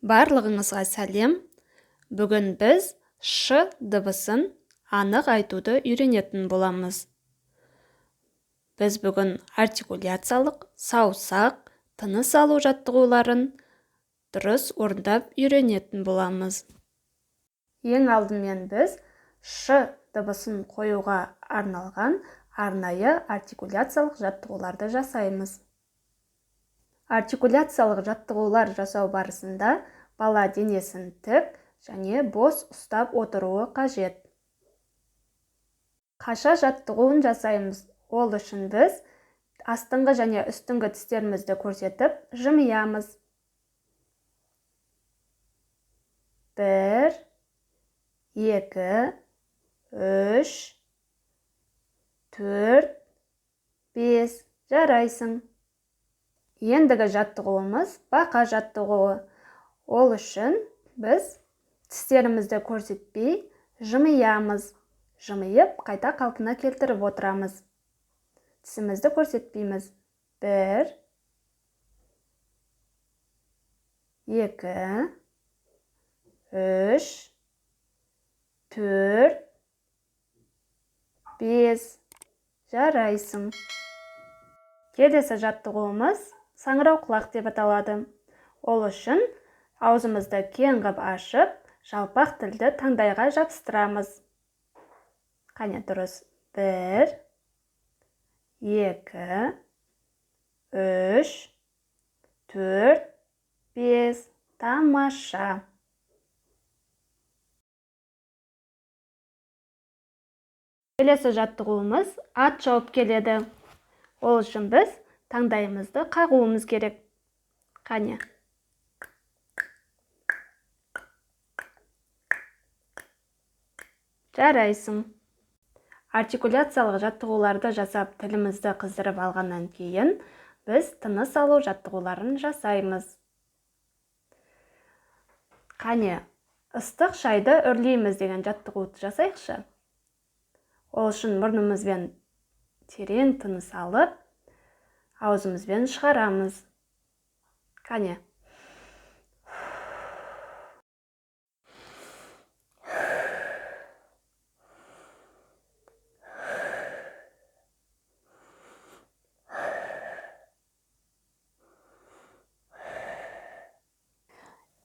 Барлығыңызға сәлем. Бүгін біз ш дыбысын анық айтуды үйренетін боламыз. Біз бүгін артикуляциялық, саусақ, тыныс алу жаттығуларын дұрыс орындап үйренетін боламыз. Ең алдымен біз ш дыбысын қоюға арналған арнайы артикуляциялық жаттығуларды жасаймыз. Артикуляциялық жаттығулар жасау барысында бала денесін тік және бос ұстап отыруы қажет. Қаша жаттығуын жасаймыз. Ол үшін біз астыңғы және үстіңгі тістерімізді көрсетіп жымиямыз. 1, 2, 3, 4, 5. Жарайсың. Ендігі жаттығуымыз бақа жаттығуы. Ол үшін біз тістерімізді көрсетпей жымиямыз. Жымиып, қайта қалпына келтіріп отырамыз. Тісімізді көрсетпейміз. 1, 2, 3, 4, 5. Жарайсың. Келесі жаттығуымыз саңырау құлақ деп аталады. Ол үшін аузымызды кең қып ашып, жалпақ тілді таңдайға жабыстырамыз. Қане дұрыс. 1, 2, 3, 4, 5. Тамаша. Келесі жаттығуымыз ат шауып келеді. Ол үшін біз таңдайымызды қағуымыз керек. Қане. Жарайсың. Артикуляциялық жаттығуларды жасап тілімізді қыздырып алғаннан кейін біз тыныс алу жаттығуларын жасаймыз. Қане, ыстық шайды үрлейміз деген жаттығуды жасайықшы. Ол үшін мұрнымызбен терең тыныс алып, аузымызбен шығарамыз. Қане.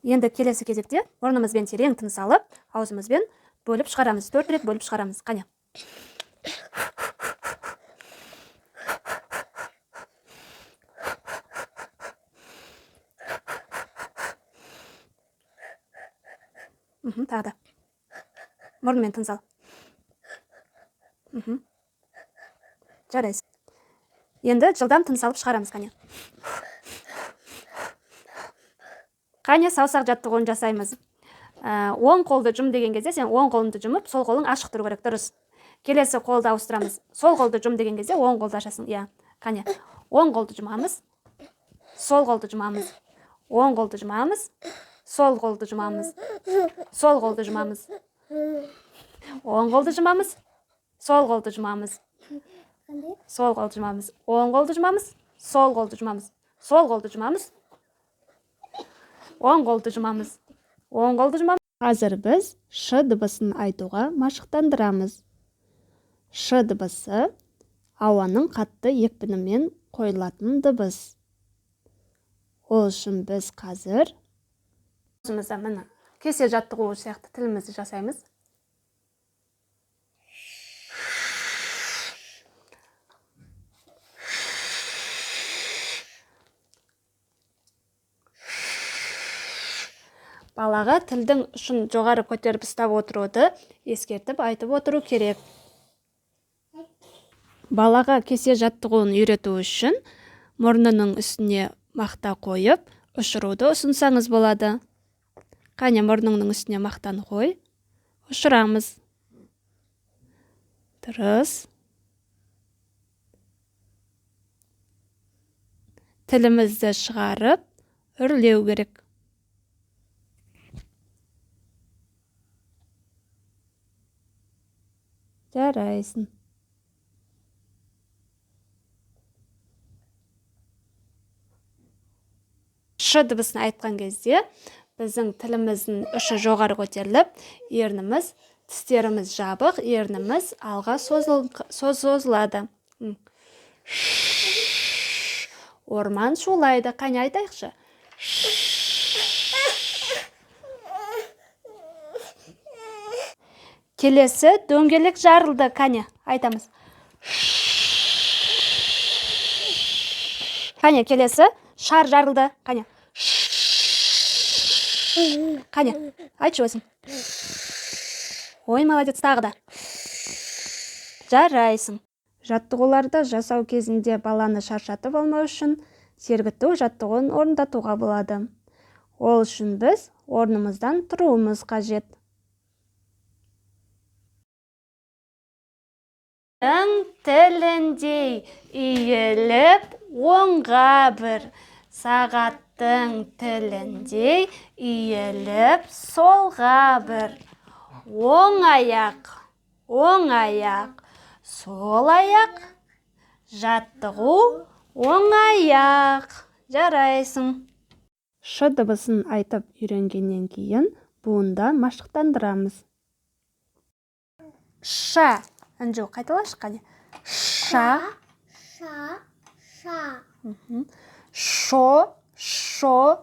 Енді келесі кезекте мұрнымызбен терең тыныс алып, аузымызбен бөліп шығарамыз. 4 рет бөліп шығарамыз. Қане. Тағы да. Мұрнымен тыныс ал. Жарайсың. Енді жылдам тыныс алып шығарамыз. Қане. Қане саусақ жаттығуын жасаймыз. Оң қолды жұм деген кезде сен оң қолыңды жұмып, сол қолың ашық тұру керек. Дұрыс. Келесі қолды ауыстырамыз. Сол қолды жұм деген кезде оң қолды ашасың. Қане. Оң қолды жұмамыз. Сол қолды жұмамыз. Оң қолды жұмамыз. Сол қолды жұмамыз. Сол қолды жұмамыз. Оң қолды жұмамыз. Сол қолды жұмамыз. Сол қолды жұмамыз. Оң қолды жұмамыз. Сол қолды жұмамыз. Сол қолды жұмамыз. Оң қолды жұмамыз. Оң қолды жұмамыз. Қазір біз ш дыбысын айтуға машықтандырамыз. Ш дыбысы ауаның қатты екпінімен қойылатын дыбыс. Ол үшін біз қазір кесе жаттығуы сияқты тілімізді жасаймыз. Балаға тілдің ұшын жоғары көтеріп ұстап отыруды ескертіп айтып отыру керек. Балаға кесе жаттығуын үйрету үшін мұрнының үстіне мақта қойып, ұшыруды ұсынсаңыз болады. Қане мұрныңның үстіне мақтаны қой, ұшырамыз. Дұрыс. Тілімізді шығарып, үрлеу керек. Жарайсың. ш дыбысын айтқан кезде біздің тіліміздің ұшы жоғары көтеріліп, ерніміз, тістеріміз жабық, ерніміз алға созылады. Орман шулайды. Қане айтайықшы? Келесі дөңгелек жарылды. Қане айтамыз. Қане келесі шар жарылды. Қане. Қане айтшы өзің. Ой, молодец, тағы да. Жарайсың. Жаттығуларды жасау кезінде баланы шаршатып алмау үшін сергіту жаттығуын орындатуға болады. Ол үшін біз орнымыздан тұруымыз қажет. Тіліндей иіліп, оңға бір. Сағаттың тіліндей иіліп, солға бір. Оң аяқ, сол аяқ. Жаттығу, оң аяқ. Жарайсың. Ш дыбысын айтып үйренгеннен кейін буында машықтандырамыз. Ша. Анжу, қайталашы қане. Ша. Шо. Шу.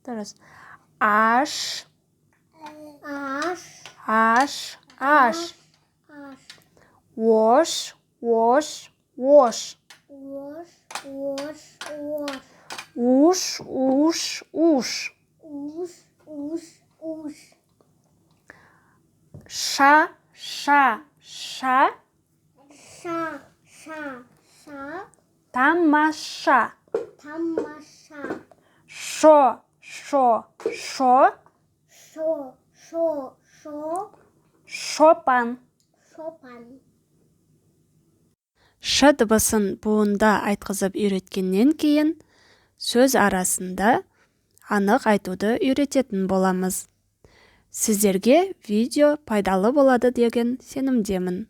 Дұрыс. Аш. Ош. Уш. Ша. Тамаша. Шо. Шопан. Ш дыбысын буында айтқызып үйреткеннен кейін сөз арасында анық айтуды үйрететін боламыз. Сіздерге видео пайдалы болады деген сенімдемін.